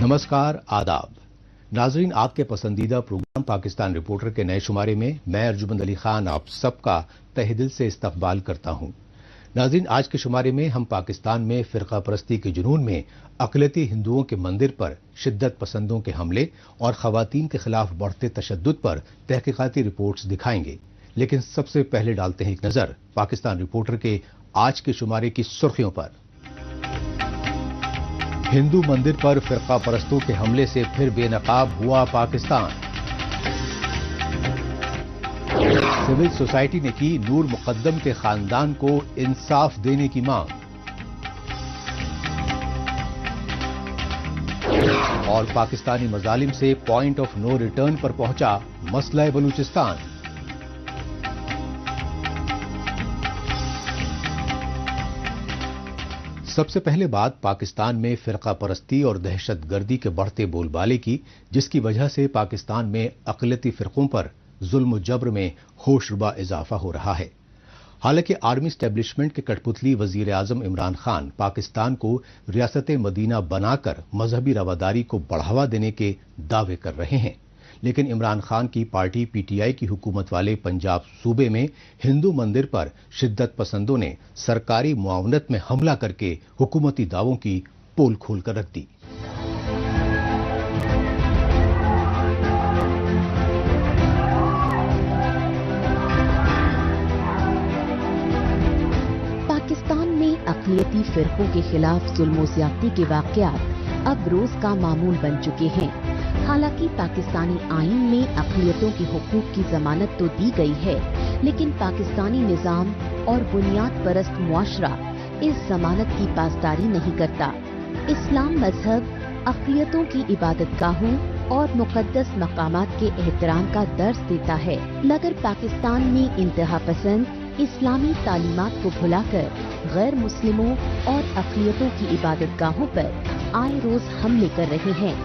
नमस्कार, आदाब। नाजरीन, आपके पसंदीदा प्रोग्राम पाकिस्तान रिपोर्टर के नए शुमारे में मैं अर्जुमंद अली खान आप सबका तहे दिल से इस्तकबाल करता हूं। नाजरीन, आज के शुमारे में हम पाकिस्तान में फिरका परस्ती के जुनून में अक़लियती हिंदुओं के मंदिर पर शिद्दत पसंदों के हमले और खवातीन के खिलाफ बढ़ते तशद्दुद पर तहकीकाती रिपोर्ट्स दिखाएंगे। लेकिन सबसे पहले डालते हैं एक नजर पाकिस्तान रिपोर्टर के आज के शुमारे की सुर्खियों पर। हिंदू मंदिर पर फिरका परस्तों के हमले से फिर बेनकाब हुआ पाकिस्तान। सिविल सोसाइटी ने की नूर मुकद्दम के खानदान को इंसाफ देने की मांग। और पाकिस्तानी मजालिम से पॉइंट ऑफ नो रिटर्न पर पहुंचा मसला बलूचिस्तान। सबसे पहले बात पाकिस्तान में फिरका परस्ती और दहशतगर्दी के बढ़ते बोलबाले की, जिसकी वजह से पाकिस्तान में अक़लियती फिरकों पर जुल्म जबर में होशरुबा इजाफा हो रहा है। हालांकि आर्मी स्टैब्लिशमेंट के कठपुतली वजीर आजम इमरान खान पाकिस्तान को रियासत मदीना बनाकर मजहबी रवादारी को बढ़ावा देने के दावे कर रहे हैं, लेकिन इमरान खान की पार्टी पीटीआई की हुकूमत वाले पंजाब सूबे में हिंदू मंदिर पर शिद्दत पसंदों ने सरकारी मुआवनत में हमला करके हुकूमती दावों की पोल खोल कर रख दी। पाकिस्तान में अक़लियती फिरकों के खिलाफ जुल्म और ज़्यादती के वाक़यात अब रोज का मामूल बन चुके हैं। हालांकि पाकिस्तानी आईन में अक़लियतों के हुकूक की जमानत तो दी गई है, लेकिन पाकिस्तानी निज़ाम और बुनियाद परस्त मुआशरा इस जमानत की पासदारी नहीं करता। इस्लाम मजहब अक़लियतों की इबादतगाहों और मुक़द्दस मकामात के एहतराम का दर्स देता है, मगर पाकिस्तान में इंतहा पसंद इस्लामी तालीमात को भुलाकर गैर मुस्लिमों और अक़लियतों की इबादतगाहों पर आए रोज हमले कर रहे हैं।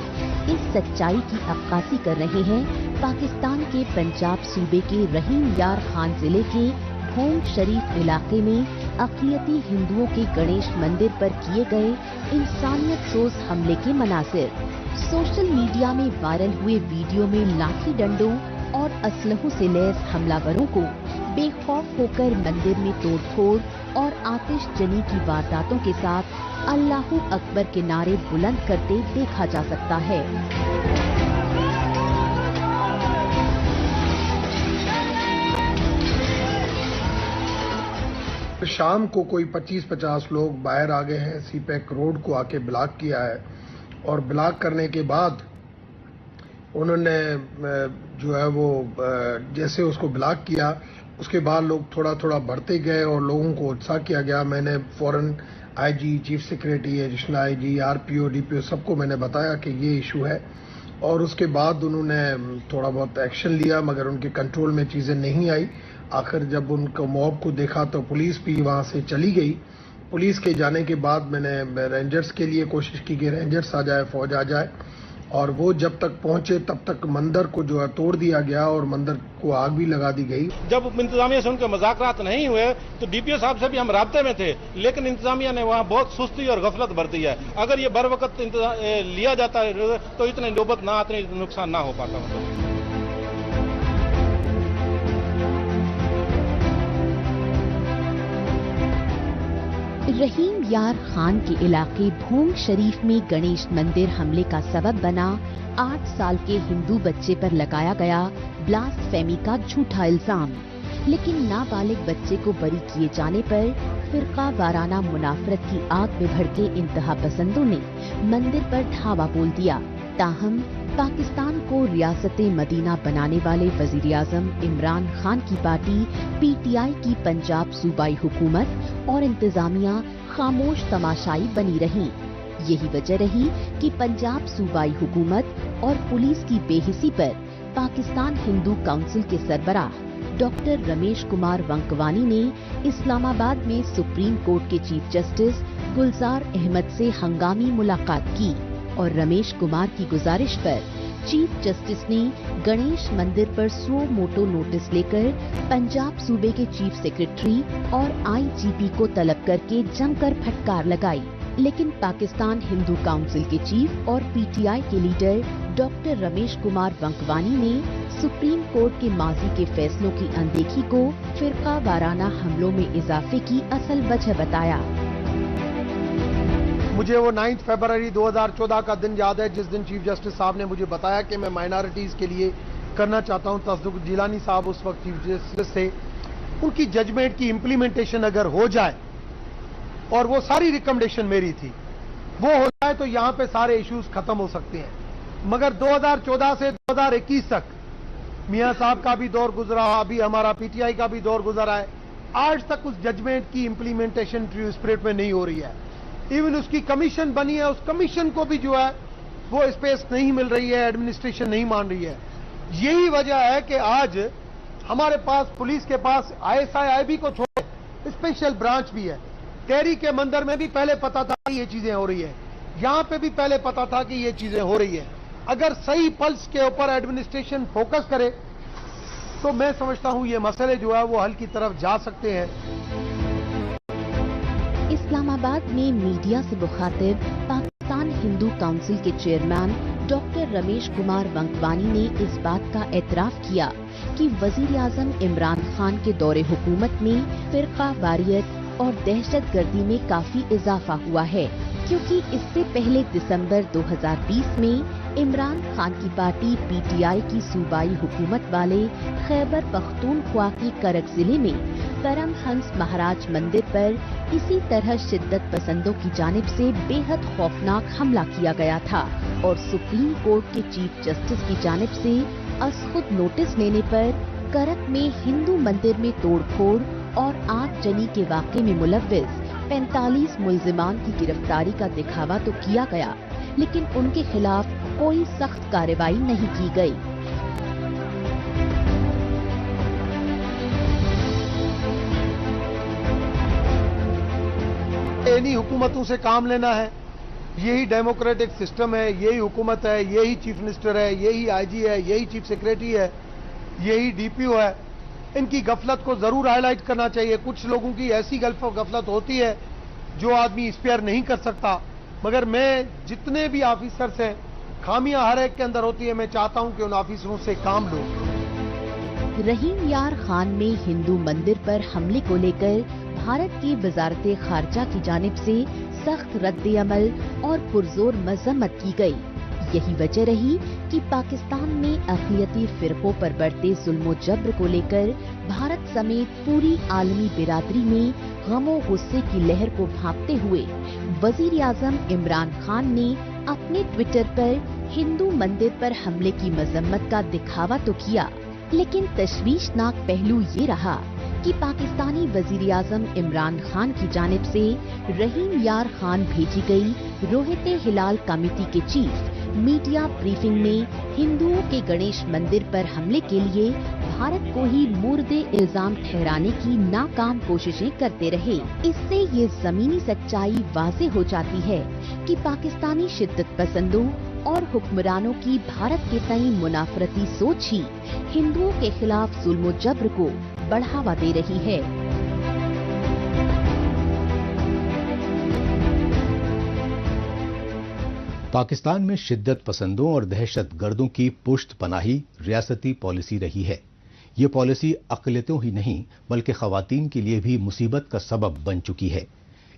इस सच्चाई की अक्कासी कर रहे हैं पाकिस्तान के पंजाब सूबे के रहीम यार खान जिले के भोंग शरीफ इलाके में अक़लियती हिंदुओं के गणेश मंदिर पर किए गए इंसानियत सोज हमले के मनासिर। सोशल मीडिया में वायरल हुए वीडियो में लाठी डंडों और असलहों से लैस हमलावरों को बेखौफ होकर मंदिर में तोड़फोड़ और आतिशजनी की वारदातों के साथ अल्लाहू अकबर के नारे बुलंद करते देखा जा सकता है। शाम को कोई 25-50 लोग बाहर आ गए हैं, सीपैक रोड को आके ब्लॉक किया है और ब्लॉक करने के बाद उन्होंने जो है वो जैसे उसको ब्लॉक किया, उसके बाद लोग थोड़ा थोड़ा बढ़ते गए और लोगों को उत्साह किया गया। मैंने फौरन IG, chief secretary, additional IG, RPO, DPO सबको मैंने बताया कि ये इशू है और उसके बाद उन्होंने थोड़ा बहुत एक्शन लिया, मगर उनके कंट्रोल में चीज़ें नहीं आई। आखिर जब उनको मॉब को देखा तो पुलिस भी वहाँ से चली गई। पुलिस के जाने के बाद मैंने रेंजर्स के लिए कोशिश की कि रेंजर्स आ जाए, फौज आ जाए, और वो जब तक पहुंचे तब तक मंदिर को जो है तोड़ दिया गया और मंदिर को आग भी लगा दी गई। जब इंतजामिया से उनके मुज़ाकरात नहीं हुए तो डीपीओ साहब से भी हम राब्ते में थे, लेकिन इंतजामिया ने वहाँ बहुत सुस्ती और गफलत बरती है। अगर ये बर वक्त लिया जाता है तो इतनी नौबत ना, इतनी नुकसान ना हो पाता। रहीम यार खान के इलाके भोंग शरीफ में गणेश मंदिर हमले का सबब बना 8 साल के हिंदू बच्चे पर लगाया गया ब्लास्फेमी का झूठा इल्जाम, लेकिन नाबालिग बच्चे को बरी किए जाने पर फिरका वाराना मुनाफरत की आग में भड़के इंतहा पसंदों ने मंदिर पर धावा बोल दिया। ताहम पाकिस्तान को रियासत मदीना बनाने वाले वजीर आजम इमरान खान की पार्टी पीटीआई की पंजाब सूबाई हुकूमत और इंतजामिया खामोश तमाशाई बनी रही। यही वजह रही कि पंजाब सूबाई हुकूमत और पुलिस की बेहिसी पर पाकिस्तान हिंदू काउंसिल के सरबराह डॉक्टर रमेश कुमार वंकवानी ने इस्लामाबाद में सुप्रीम कोर्ट के चीफ जस्टिस गुलजार अहमद से हंगामी मुलाकात की और रमेश कुमार की गुजारिश पर चीफ जस्टिस ने गणेश मंदिर पर सो मोटो नोटिस लेकर पंजाब सूबे के चीफ सेक्रेटरी और आईजीपी को तलब करके जमकर फटकार लगाई। लेकिन पाकिस्तान हिंदू काउंसिल के चीफ और पीटीआई के लीडर डॉक्टर रमेश कुमार वंकवानी ने सुप्रीम कोर्ट के माजी के फैसलों की अनदेखी को फिरका वाराना हमलों में इजाफे की असल वजह बताया। मुझे वो 9 फरवरी 2014 का दिन याद है, जिस दिन चीफ जस्टिस साहब ने मुझे बताया कि मैं माइनॉरिटीज़ के लिए करना चाहता हूं। तस्दुक जिलानी साहब उस वक्त चीफ जस्टिस थे। उनकी जजमेंट की इम्प्लीमेंटेशन अगर हो जाए, और वो सारी रिकमेंडेशन मेरी थी, वो हो जाए तो यहां पे सारे इश्यूज खत्म हो सकते हैं। मगर 2014 से 2021 तक मियां साहब का भी दौर गुजरा, अभी हमारा पीटीआई का भी दौर गुजरा है, आज तक उस जजमेंट की इम्प्लीमेंटेशन ट्रू स्पिरिट में नहीं हो रही है। इवन उसकी कमीशन बनी है, उस कमीशन को भी जो है वो स्पेस नहीं मिल रही है, एडमिनिस्ट्रेशन नहीं मान रही है। यही वजह है कि आज हमारे पास पुलिस के पास ISI-IB को छोड़ स्पेशल ब्रांच भी है। टेहरी के मंदिर में भी पहले पता था कि ये चीजें हो रही है, यहां पे भी पहले पता था कि ये चीजें हो रही है। अगर सही पल्स के ऊपर एडमिनिस्ट्रेशन फोकस करे तो मैं समझता हूं ये मसले जो है वो हल की तरफ जा सकते हैं। इस्लामाबाद में मीडिया से मुखातिब पाकिस्तान हिंदू काउंसिल के चेयरमैन डॉक्टर रमेश कुमार वंकवानी ने इस बात का एतराफ किया कि वजीर आजम इमरान खान के दौरे हुकूमत में फिरका वारियत और दहशतगर्दी में काफी इजाफा हुआ है, क्योंकि इससे पहले दिसंबर 2020 में इमरान खान की पार्टी पीटीआई की सूबाई हुकूमत वाले खैबर पख्तूनख्वा की करक जिले में परमहंस महाराज मंदिर पर इसी तरह शिद्दत पसंदों की जानिब से बेहद खौफनाक हमला किया गया था और सुप्रीम कोर्ट के चीफ जस्टिस की जानिब से खुद नोटिस लेने पर करक में हिंदू मंदिर में तोड़फोड़ और आगजनी के वाक़े में मुलव्विस 45 मुल्जिमान की गिरफ्तारी का दिखावा तो किया गया, लेकिन उनके खिलाफ कोई सख्त कार्रवाई नहीं की गई। इन्हीं हुकूमतों से काम लेना है, यही डेमोक्रेटिक सिस्टम है, यही हुकूमत है, यही चीफ मिनिस्टर है, यही आईजी है, यही चीफ सेक्रेटरी है, यही डीपीओ है। इनकी गफलत को जरूर हाईलाइट करना चाहिए। कुछ लोगों की ऐसी गफलत होती है जो आदमी स्पेयर नहीं कर सकता, मगर मैं जितने भी ऑफिसर्स हैं, खामियां हर एक के अंदर होती है, मैं चाहता हूं कि उन ऑफिसरों से काम लो। रहीम यार खान में हिंदू मंदिर पर हमले को लेकर भारत की वजारत खारजा की जानिब से सख्त रद्द-ए-अमल और पुरजोर मजम्मत की गई। यही वजह रही कि पाकिस्तान में अक़लियती फिरकों पर बढ़ते जुल्म जब्र को लेकर भारत समेत पूरी आलमी बिरादरी में गमो गुस्से की लहर को भांपते हुए वजीर आजम इमरान खान ने अपने ट्विटर पर हिंदू मंदिर पर हमले की मजम्मत का दिखावा तो किया, लेकिन तशवीशनाक पहलू ये रहा कि पाकिस्तानी वजीर आजम इमरान खान की जानिब से रहीम यार खान भेजी गई रोहित हिलाल कमेटी के चीफ मीडिया ब्रीफिंग में हिंदुओं के गणेश मंदिर पर हमले के लिए भारत को ही मुर्दे इल्जाम ठहराने की नाकाम कोशिशें करते रहे। इससे ये जमीनी सच्चाई वाज़ेह हो जाती है कि पाकिस्तानी शिद्दत पसंदों और हुक्मरानों की भारत के तई मुनाफरती सोच ही हिंदुओं के खिलाफ जुल्म जब्र को बढ़ावा दे रही है। पाकिस्तान में शिद्दत पसंदों और दहशत गर्दों की पुश्त पनाही रियासती पॉलिसी रही है। ये पॉलिसी अक़लियतों ही नहीं बल्कि ख़वातीन के लिए भी मुसीबत का सबब बन चुकी है।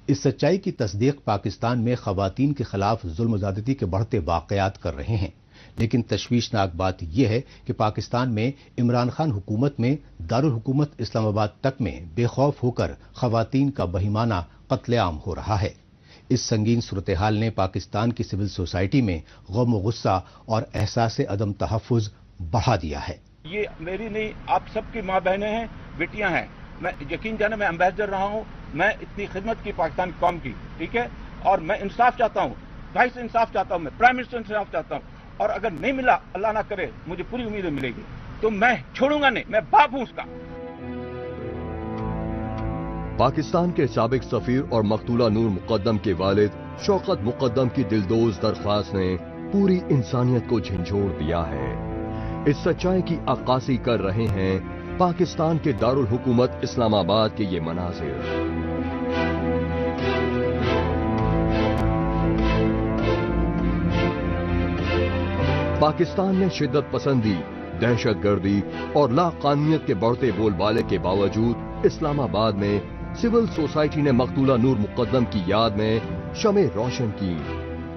इस सच्चाई की तस्दीक पाकिस्तान में ख़वातीन के खिलाफ जुल्म ज़्यादती के बढ़ते वाक़यात कर रहे हैं। लेकिन तशवीशनाक बात यह है कि पाकिस्तान में इमरान खान हुकूमत में दारुल हुकूमत इस्लामाबाद तक में बेखौफ होकर ख़वातीन का बहिमाना कत्लेआम हो रहा है। इस संगीन सूरत हाल ने पाकिस्तान की सिविल सोसाइटी में गम गुस्सा और एहसास अदम तहफ़्फ़ुज़ बढ़ा दिया है। ये मेरी नहीं, आप सबकी माँ बहनें हैं, बेटियां हैं। मैं यकीन जाने मैं एम्बेसडर रहा हूँ, मैं इतनी खिदमत की पाकिस्तान कौम की, ठीक है, और मैं इंसाफ चाहता हूँ, भाई से इंसाफ चाहता हूँ, मैं प्राइम मिनिस्टर से इंसाफ चाहता हूँ, और अगर नहीं मिला, अल्लाह ना करे, मुझे पूरी उम्मीद मिलेगी, तो मैं छोड़ूंगा नहीं, मैं बाप हूँ उसका। पाकिस्तान के साबिक सफीर और मकतूला नूर मुकद्दम के वालिद शौकत मुकद्दम की दिलदोज़ दरख्वास्त ने पूरी इंसानियत को झंझोड़ दिया है। इस सच्चाई की अक्कासी कर रहे हैं पाकिस्तान के दारुल हुकूमत इस्लामाबाद के ये मनाज़िर। پاکستان میں شدت پسندی، دہشت گردی اور لا قانونیت کے بڑھتے بول بالے کے باوجود اسلام آباد میں سول سوسائٹی نے مقتولہ نور مقدم کی یاد میں شمع روشن کی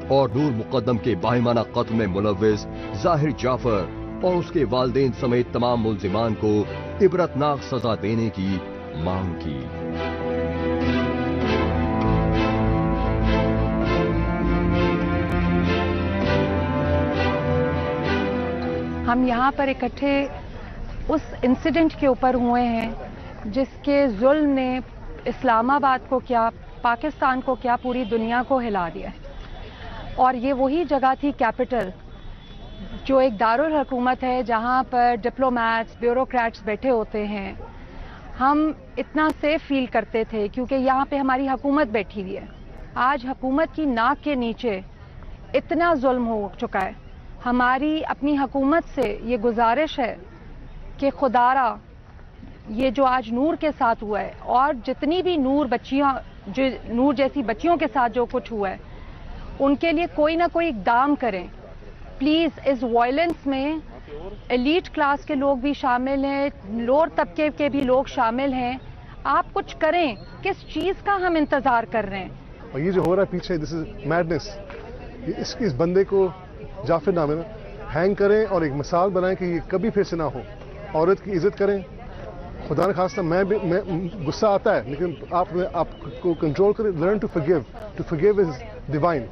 اور نور مقدم کے باہمانہ قتل میں ملوث ظاہر جعفر اور اس کے والدین سمیت تمام ملزمان کو عبرتناک سزا دینے کی مانگ کی۔ ہم یہاں پر اکٹھے اس انسیڈنٹ کے اوپر ہوئے ہیں جس کے ظلم نے اسلام آباد کو کیا، پاکستان کو کیا، پوری دنیا کو ہلا دیا۔ اور یہ وہی جگہ تھی کیپٹل، جو ایک دارالحکومت ہے جہاں پر ڈپلومیٹس، بیوروکریٹس بیٹھے ہوتے ہیں۔ ہم اتنا سیف فیل کرتے تھے کیونکہ یہاں پہ ہماری حکومت بیٹھی ہوئی ہے۔ آج حکومت کی ناک کے نیچے اتنا ظلم ہو چکا ہے۔ ہماری اپنی حکومت سے یہ گزارش ہے کہ خدا را یہ جو آج نور کے ساتھ ہوا ہے اور جتنی بھی نور جیسی بچیوں کے ساتھ جو کچھ ہوا ہے، ان کے لیے کوئی نہ کوئی اقدام کریں پلیز۔ اس وائلنس میں ایلیٹ کلاس کے لوگ بھی شامل ہیں، لوور طبقے کے بھی لوگ شامل ہیں۔ آپ کچھ کریں، کس چیز کا ہم انتظار کر رہے ہیں؟ اور یہ جو ہو رہا ہے پیچھے، دس از میڈنس۔ اس بندے کو جعفر نامے میں ہینگ کریں اور ایک مثال بنائیں کہ یہ کبھی پھر سے نہ ہو۔ عورت کی عزت کریں، خدا نہ خواستہ میں غصہ آتا ہے لیکن آپ کو کنٹرول کریں۔ Learn to forgive is divine.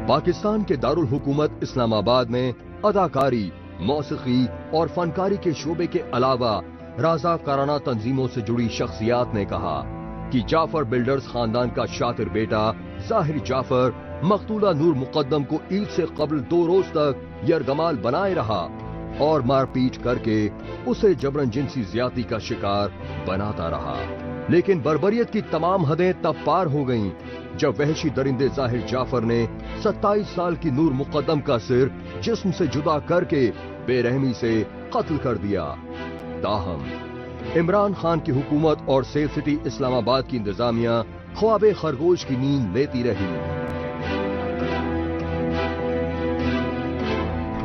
Pakistan کے دارالحکومت اسلام آباد میں اداکاری، موسیقی اور فنکاری کے شعبے کے علاوہ رضاکارانہ تنظیموں سے جڑی شخصیات نے کہا کہ جعفر بلڈرز خاندان کا شاطر بیٹا ظاہر جعفر مقتولہ نور مقدم کو عید سے قبل 2 روز تک یرغمال بنائے رہا اور مار پیٹ کر کے اسے جبرن جنسی زیادتی کا شکار بناتا رہا۔ لیکن بربریت کی تمام حدیں تب پار ہو گئیں جب وحشی درندے ظاہر جعفر نے 27 سال کی نور مقدم کا سر جسم سے جدا کر کے بے رحمی سے قتل کر دیا۔ تاہم عمران خان کی حکومت اور سیف سٹی اسلام آباد کی انتظامیہ خواب خرگوش کی نیند لیتی رہی۔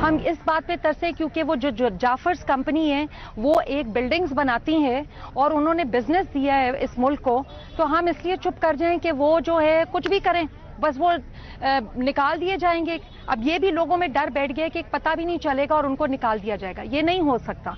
ہم اس بات پہ ترسے کیونکہ وہ جو جعفرز کمپنی ہے وہ ایک بلڈنگز بناتی ہے اور انہوں نے بزنس دیا ہے اس ملک کو، تو ہم اس لیے چپ کر جائیں کہ وہ جو ہے کچھ بھی کریں، بس وہ نکال دیے جائیں گے۔ اب یہ بھی لوگوں میں ڈر بیٹھ گیا کہ پتہ بھی نہیں چلے گا اور ان کو نکال دیا جائے گا۔ یہ نہیں ہو سکتا۔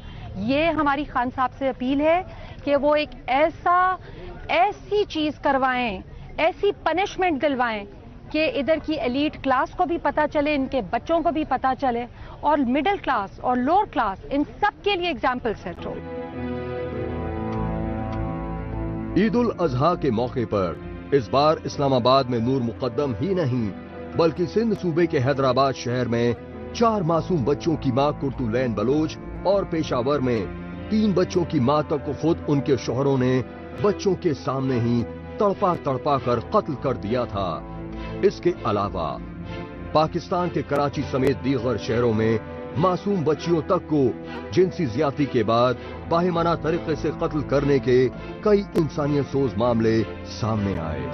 یہ ہماری خان صاحب سے اپیل ہے کہ وہ ایک ایسی چیز کروائیں، ایسی پنشمنٹ دلوائیں کہ ادھر کی ایلیٹ کلاس کو بھی پتا چلے، ان کے بچوں کو بھی پتا چلے، اور مڈل کلاس اور لوور کلاس ان سب کے لیے ایگزامپل سیٹ ہو۔ عید الاضحیٰ کے موقع پر اس بار اسلام آباد میں نور مقدم ہی نہیں بلکہ سندھ صوبے کے حیدرآباد شہر میں 4 معصوم بچوں کی ماں کرتولین بلوچ اور پشاور میں 3 بچوں کی ماں تک کو خود ان کے شوہروں نے بچوں کے سامنے ہی تڑپا کر قتل کر دیا تھا۔ اس کے علاوہ پاکستان کے کراچی سمیت دیگر شہروں میں معصوم بچیوں تک کو جنسی زیادتی کے بعد باہمانہ طریقے سے قتل کرنے کے کئی انسانیت سوز معاملے سامنے آئے۔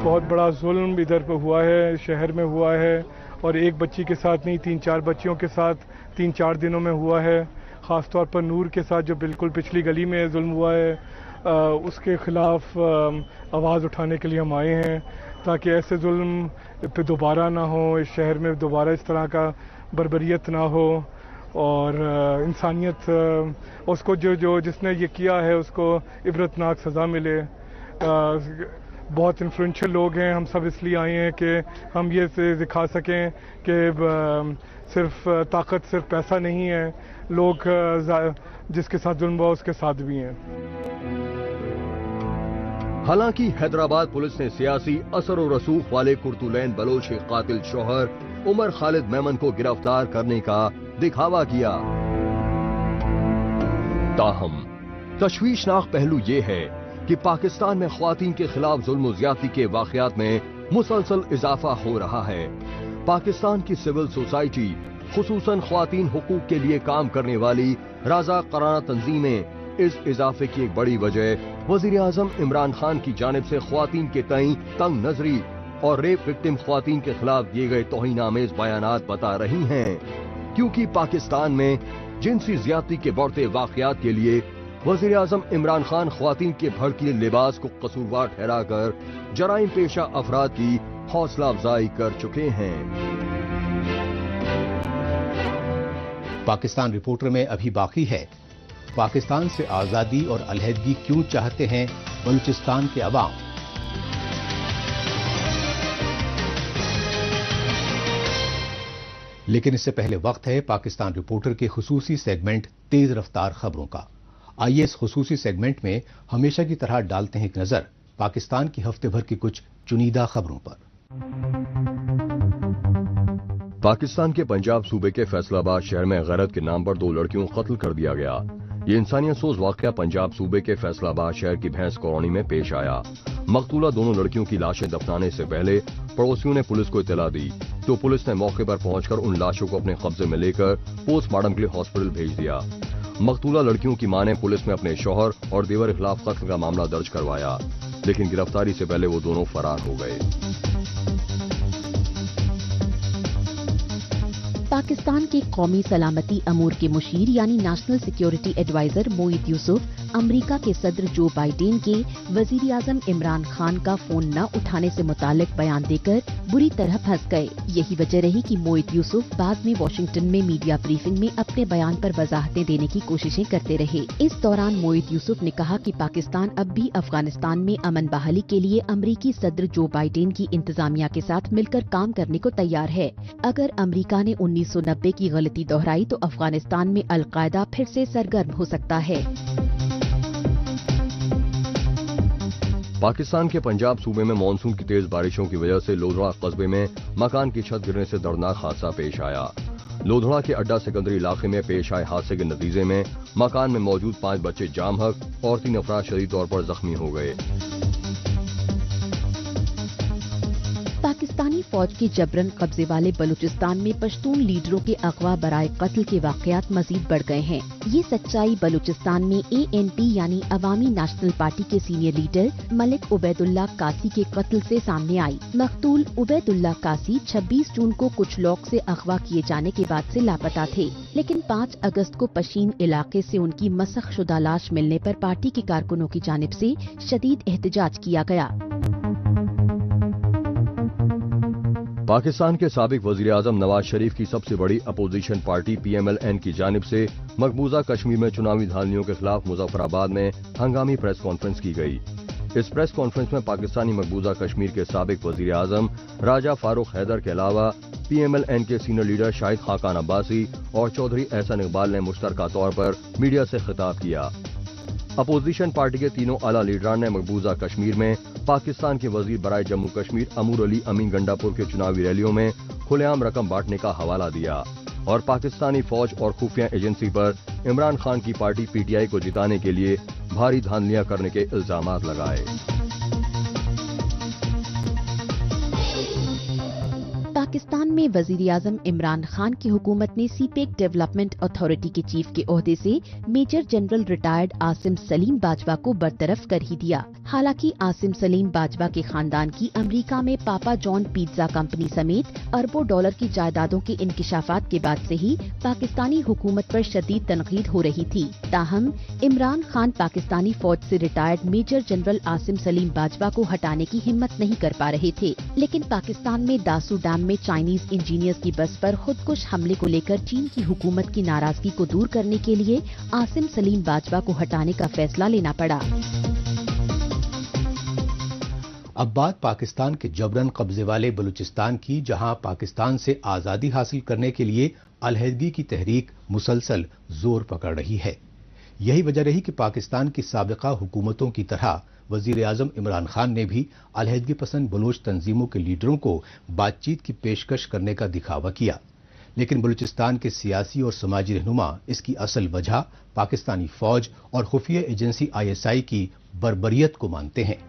بہت بڑا ظلم ادھر پہ ہوا ہے، شہر میں ہوا ہے، اور ایک بچی کے ساتھ نہیں 3-4 بچیوں کے ساتھ 3-4 دنوں میں ہوا ہے۔ خاص طور پر نور کے ساتھ جو بالکل پچھلی گلی میں ظلم ہوا ہے، اس کے خلاف آواز اٹھانے کے لیے ہم آئے ہیں تاکہ ایسے ظلم پہ دوبارہ نہ ہو، اس شہر میں دوبارہ اس طرح کا بربریت نہ ہو، اور انسانیت اس کو جس نے یہ کیا ہے اس کو عبرتناک سزا ملے۔ بہت انفلوئنشل لوگ ہیں، ہم سب اس لیے آئے ہیں کہ ہم یہ دکھا سکیں کہ صرف طاقت صرف پیسہ نہیں ہے، لوگ جس کے ساتھ ظلم ہوا اس کے ساتھ بھی ہیں۔ حالانکہ حیدرآباد پولیس نے سیاسی اثر و رسوخ والے کرتولین بلوچ کے قاتل شوہر عمر خالد میمن کو گرفتار کرنے کا دکھاوا کیا، تاہم تشویشناک پہلو یہ ہے کہ پاکستان میں خواتین کے خلاف ظلم و زیادتی کے واقعات میں مسلسل اضافہ ہو رہا ہے۔ پاکستان کی سول سوسائٹی، خصوصاً خواتین حقوق کے لیے کام کرنے والی رضاکارانہ تنظیمیں اس اضافے کی ایک بڑی وجہ वजीर आजम इमरान खान की जानिब से ख्वातीन के तईं तंग नजरी और रेप विक्टिम ख्वातीन के खिलाफ दिए गए तौहीन-आमेज बयानात बता रही हैं, क्योंकि पाकिस्तान में जिनसी ज्यादती के बढ़ते वाकयात के लिए वजीर आजम इमरान खान ख्वातीन के भड़कीले लिबास को कसूरवार ठहराकर जराइम पेशा अफराद की हौसला अफजाई कर चुके हैं। पाकिस्तान रिपोर्टर में अभी बाकी है, पाकिस्तान से आजादी और अलहदगी क्यों चाहते हैं बलूचिस्तान के अवाम। लेकिन इससे पहले वक्त है पाकिस्तान रिपोर्टर के खुसूसी सेगमेंट तेज रफ्तार खबरों का। आइए इस खुसूसी सेगमेंट में हमेशा की तरह डालते हैं एक नजर पाकिस्तान की हफ्ते भर की कुछ चुनिंदा खबरों पर। पाकिस्तान के पंजाब सूबे के फैसलाबाद शहर में गैरत के नाम पर 2 लड़कियों को कत्ल कर दिया गया। ये इंसानियत सोज वाकया पंजाब सूबे के फैसलाबाद शहर की भैंस कॉलोनी में पेश आया। मकतूला दोनों लड़कियों की लाशें दफनाने से पहले पड़ोसियों ने पुलिस को इत्तला दी, तो पुलिस ने मौके पर पहुंचकर उन लाशों को अपने कब्जे में लेकर पोस्टमार्टम के लिए हॉस्पिटल भेज दिया। मकतूला लड़कियों की मां ने पुलिस में अपने शौहर और देवर के खिलाफ कत्ल का मामला दर्ज करवाया, लेकिन गिरफ्तारी से पहले वो दोनों फरार हो गए। पाकिस्तान के कौमी सलामती अमूर के मुशीर यानी national security adviser Moeed Yusuf America के सदर जो बाइडेन के वजीर आजम इमरान खान का फोन न उठाने से मुतालिक बयान देकर बुरी तरह फंस गए। यही वजह रही कि मोईद यूसुफ बाद में वाशिंगटन में मीडिया ब्रीफिंग में अपने बयान पर वजाहतें देने की कोशिशें करते रहे। इस दौरान मोईद यूसुफ ने कहा कि पाकिस्तान अब भी अफगानिस्तान में अमन बहाली के लिए अमेरिकी सदर जो बाइडेन की इंतजामिया के साथ मिलकर काम करने को तैयार है। अगर अमेरिका ने 1990 की गलती दोहराई तो अफगानिस्तान में अलकायदा फिर से सरगर्म हो सकता है। पाकिस्तान के पंजाब सूबे में मानसून की तेज बारिशों की वजह से लोधड़ा कस्बे में मकान की छत गिरने से दर्दनाक हादसा पेश आया। लोधड़ा के अड्डा सिकंदरी इलाके में पेश आए हादसे के नतीजे में मकान में मौजूद 5 बच्चे जाम हक और 3 अफराद शदीद तौर पर जख्मी हो गए। पाकिस्तानी फौज के जबरन कब्जे वाले बलूचिस्तान में पश्तून लीडरों के अगवा बराए कत्ल के वाकयात मजीद बढ़ गए हैं। ये सच्चाई बलूचिस्तान में ANP यानी अवामी नेशनल पार्टी के सीनियर लीडर मलिक उबैदुल्ला कासी के कत्ल से सामने आई। मकतूल उबैदुल्ला कासी 26 जून को कुछ लोग से अगवा किए जाने के बाद से लापता थे, लेकिन 5 अगस्त को पशीन इलाके से उनकी मसख शुदा लाश मिलने पर पार्टी के कारकुनों की जानिब से शदीद एहतजाज किया गया। पाकिस्तान के साबिक वजीर आजम नवाज शरीफ की सबसे बड़ी अपोजिशन पार्टी PMLN की जानिब से मकबूजा कश्मीर में चुनावी धांधलियों के खिलाफ मुजफ्फराबाद में हंगामी प्रेस कॉन्फ्रेंस की गई। इस प्रेस कॉन्फ्रेंस में पाकिस्तानी मकबूजा कश्मीर के साबिक वजीर आजम राजा फारूक हैदर के अलावा PMLN के सीनियर लीडर शाहिद खाकान अब्बासी और चौधरी एहसन इकबाल ने मुश्तरका तौर पर मीडिया से खिताब किया। अपोजिशन पार्टी के तीनों आला लीडरान ने मकबूजा कश्मीर में पाकिस्तान के वजीर बराए जम्मू कश्मीर अमूर अली अमीन गंडापुर के चुनावी रैलियों में खुलेआम रकम बांटने का हवाला दिया और पाकिस्तानी फौज और खुफिया एजेंसी पर इमरान खान की पार्टी PTI को जिताने के लिए भारी धांधलियां करने के इल्जामात लगाए। पाकिस्तान में वजीर आजम इमरान खान की हुकूमत ने CPEC डेवलपमेंट अथॉरिटी के चीफ के ओहदे से major general retired Asim Saleem Bajwa को बरतरफ कर ही दिया। हालांकि आसिम सलीम बाजवा के खानदान की अमेरिका में पापा जॉन पिज्जा कंपनी समेत अरबों डॉलर की जायदादों के इंकिशाफात के बाद से ही पाकिस्तानी हुकूमत पर शदीद तनकीद हो रही थी। ताहम इमरान खान पाकिस्तानी फौज से retired major general Asim Saleem Bajwa को हटाने की हिम्मत नहीं कर पा रहे थे, लेकिन पाकिस्तान में दासू डैम में चाइनीज इंजीनियर्स की बस पर खुदकुश हमले को लेकर चीन की हुकूमत की नाराजगी को दूर करने के लिए आसिम सलीम बाजवा को हटाने का फैसला लेना पड़ा। अब बात पाकिस्तान के जबरन कब्जे वाले बलूचिस्तान की, जहां पाकिस्तान से आजादी हासिल करने के लिए अलहदगी की तहरीक मुसलसल जोर पकड़ रही है। यही वजह रही कि पाकिस्तान की साबिका हुकूमतों की तरह वजीर आजम इमरान खान ने भी अलहदगी पसंद बलूच तंजीमों के लीडरों को बातचीत की पेशकश करने का दिखावा किया, लेकिन बलूचिस्तान के सियासी और समाजी रहनुमा इसकी असल वजह पाकिस्तानी फौज और खुफिया एजेंसी ISI की बर्बरियत को मानते हैं।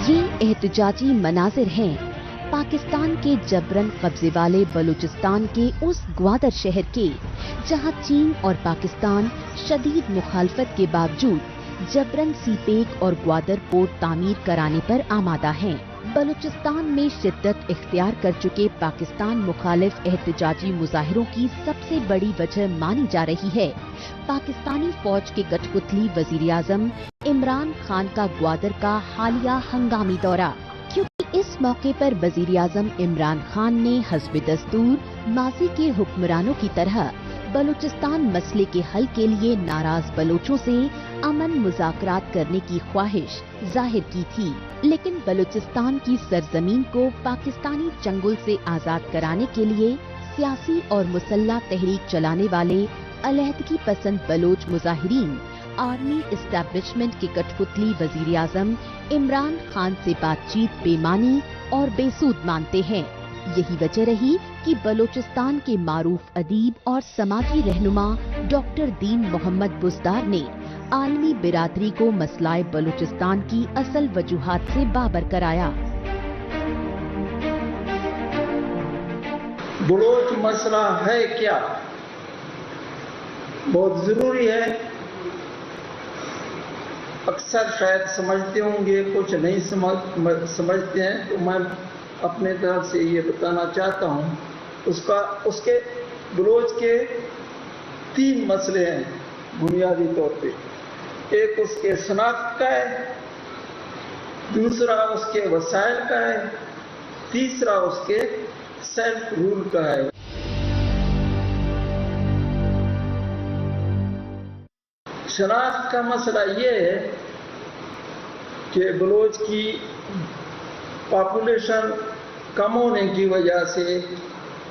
ये एहतजाजी मनाजिर हैं। पाकिस्तान के जबरन कब्जे वाले बलूचिस्तान के उस ग्वादर शहर के, जहां चीन और पाकिस्तान शदीद मुखालफत के बावजूद जबरन सीपेक और ग्वादर पोर्ट तामीर कराने पर आमादा हैं। बलूचिस्तान में शिद्दत इख्तियार कर चुके पाकिस्तान मुखालिफ एहतजाजी मुजाहिरों की सबसे बड़ी वजह मानी जा रही है पाकिस्तानी फौज के कठपुतली वजीर आजम इमरान खान का ग्वादर का हालिया हंगामी दौरा, क्योंकि इस मौके पर वजीर आजम इमरान खान ने हस्ब दस्तूर माजी के हुक्मरानों की तरह बलूचिस्तान मसले के हल के लिए नाराज बलोचों से अमन मुज़ाकरात करने की ख्वाहिश जाहिर की थी, लेकिन बलूचिस्तान की सरजमीन को पाकिस्तानी चंगुल से आजाद कराने के लिए सियासी और मुसल्ला तहरीक चलाने वाले अलहदगी पसंद बलोच मुजाहिरीन आर्मी इस्टेब्लिशमेंट के कठपुतली वजीर आजम इमरान खान से बातचीत बेमानी और बेसूद मानते हैं। यही वजह रही कि बलूचिस्तान के मारूफ अदीब और समाजी रहनुमा डॉक्टर दीन मोहम्मद बुज़दार ने आलमी बिरादरी को मसलाए बलूचिस्तान की असल वजूहात से बाबर कराया। बलोच मसला है क्या, बहुत जरूरी है। अक्सर शायद समझते होंगे, कुछ नहीं समझते हैं, तो मैं अपने तरफ से ये बताना चाहता हूँ। उसके बलोच के 3 मसले हैं बुनियादी तौर पे। एक उसके शनाख्त का है, दूसरा उसके वसाइल का है, तीसरा उसके सेल्फ रूल का है। शनाख्त का मसला ये है कि बलोच की पॉपुलेशन कम होने की वजह से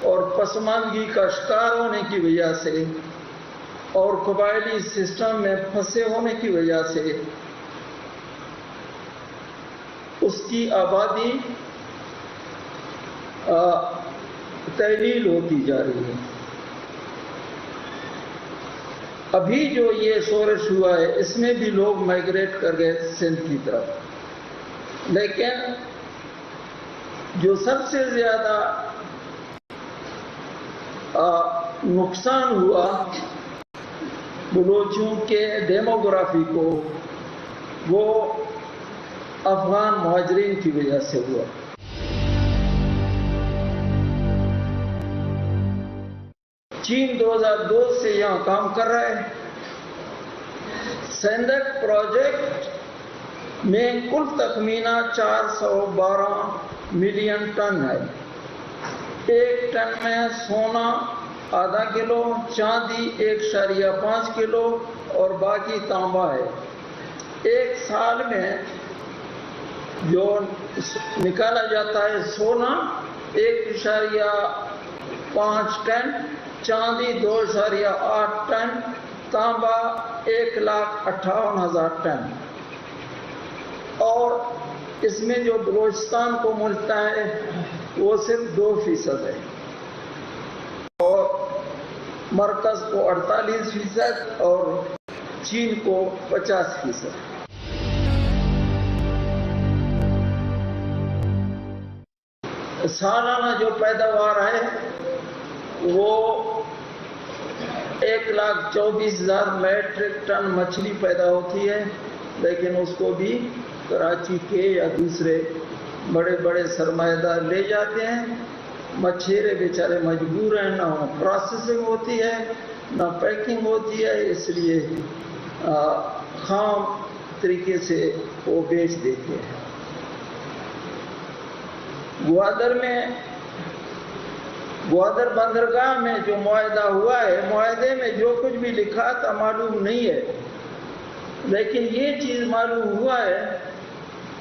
और पसमानदगी का शिकार होने की वजह से और कबायली सिस्टम में फंसे होने की वजह से उसकी आबादी तहलील होती जा रही है। अभी जो ये शोरश हुआ है, इसमें भी लोग माइग्रेट कर गए सिंध की तरफ, लेकिन जो सबसे ज्यादा नुकसान हुआ बलोचों के डेमोग्राफी को, वो अफगान मुहाजिरीन की वजह से हुआ। चीन 2002 से यहाँ काम कर रहा है। सेंदक प्रोजेक्ट में कुल तखमीना 412 मिलियन टन है। 1 टन में सोना आधा किलो, चांदी 1.5 किलो और बाकी तांबा है। एक साल में जो निकाला जाता है सोना 1.5 टन, चांदी 2.8 टन, तांबा 1,58,000 टन। और इसमें जो बलूचिस्तान को मिलता है वो सिर्फ 2% है और मरकज को 48% और चीन को 50%। सालाना जो पैदावार है वो 1,24,000 मैट्रिक टन मछली पैदा होती है, लेकिन उसको भी कराची के या दूसरे बड़े बड़े सरमाएदार ले जाते हैं। मछेरे बेचारे मजबूर हैं, ना प्रोसेसिंग होती है ना पैकिंग होती है, इसलिए खाम तरीके से वो बेच देते हैं। ग्वादर बंदरगाह में जो मुआहदा हुआ है, मुआहदे में जो कुछ भी लिखा था मालूम नहीं है, लेकिन ये चीज मालूम हुआ है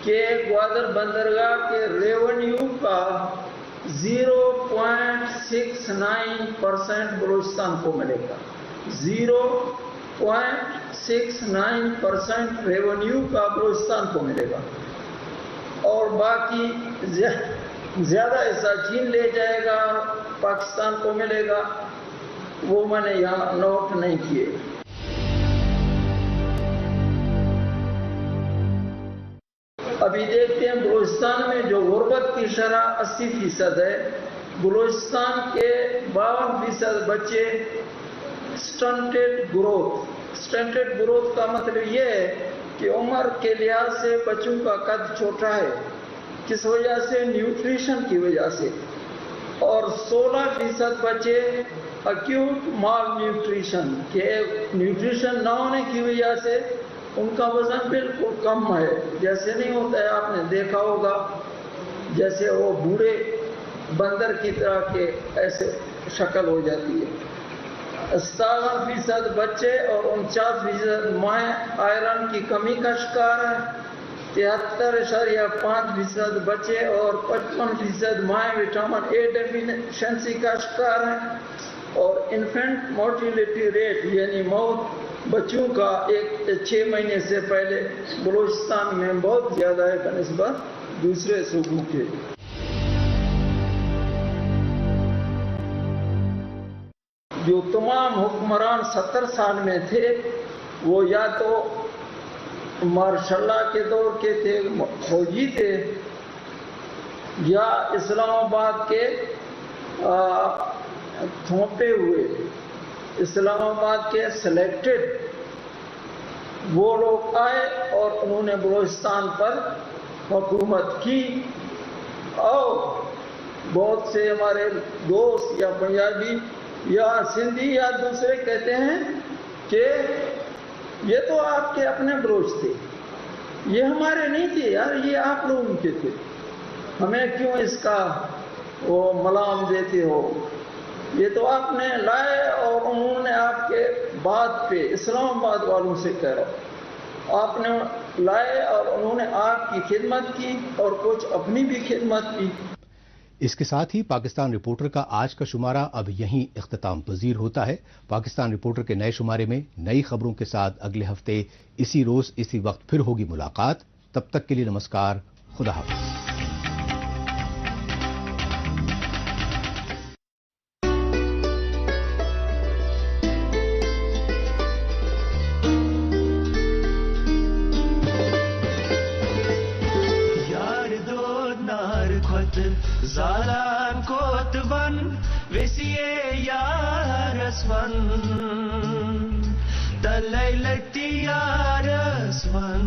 कि ग्वादर बंदरगाह के रेवेन्यू का 0.69% बलूचिस्तान को मिलेगा। 0.69% रेवेन्यू का बलूचिस्तान को मिलेगा और बाकी ज्यादा हिस्सा चीन ले जाएगा, पाकिस्तान को मिलेगा। वो मैंने यहाँ नोट नहीं किए। ابھی دیکھتے ہیں بلوچستان میں جو غربت کی شرح 80% ہے، بلوچستان کے 52% بچے سٹنٹڈ گروتھ کا مطلب یہ ہے کہ عمر کے لحاظ سے بچوں کا قد چھوٹا ہے، کس وجہ سے؟ نیوٹریشن کی وجہ سے، اور 16% بچے ایکیوٹ مال نیوٹریشن، کہ نیوٹریشن نہ ہونے کی وجہ سے ان کا وزن بالکل کم ہے، جیسے نہیں ہوتا ہے، آپ نے دیکھا ہوگا جیسے وہ بوڑھے بندر کی طرح کے ایسے شکل ہو جاتی ہے۔ 57% بچے اور 49% مائیں آئرن کی کمی کا شکار ہیں، 73.5% بچے اور 55% مائیں وٹامن اے ڈیفیشنسی کا شکار ہیں، اور انفینٹ مورٹیلیٹی ریٹ یعنی موت بچوں کا 6 مہینے سے پہلے بلوچستان میں بہت زیادہ ہے بنسبت دوسرے صوبوں کے۔ جو تمام حکمران 70 سال میں تھے وہ یا تو مارشاء اللہ کے دور کے تھے، فوجی تھے، یا اسلام آباد کے تھوپے ہوئے، اسلام آباد کے سلیکٹڈ وہ لوگ آئے اور انہوں نے بلوچستان پر حکومت کی، اور بہت سے ہمارے دوست یا پنجابی یا سندھی یا دوسرے کہتے ہیں کہ یہ تو آپ کے اپنے بلوچ تھے، یہ ہمارے نہیں تھے یار، یہ آپ لوگوں کے تھے، ہمیں کیوں اس کا وہ ملام دیتے ہو، یہ تو آپ نے لائے، اور انہوں نے آپ کے بات پہ اسلام آباد والوں سے کہہ رہا، آپ نے لائے اور انہوں نے آپ کی خدمت کی اور کچھ اپنی بھی خدمت کی۔ اس کے ساتھ ہی پاکستان رپورٹر کا آج کا شمارہ اب یہیں اختتام پذیر ہوتا ہے۔ پاکستان رپورٹر کے نئے شمارے میں نئی خبروں کے ساتھ اگلے ہفتے اسی روز اسی وقت پھر ہوگی ملاقات۔ تب تک کے لیے نمسکار، خدا حافظ۔ زالان کوتون وسیه یارسون دلیلتی یارسون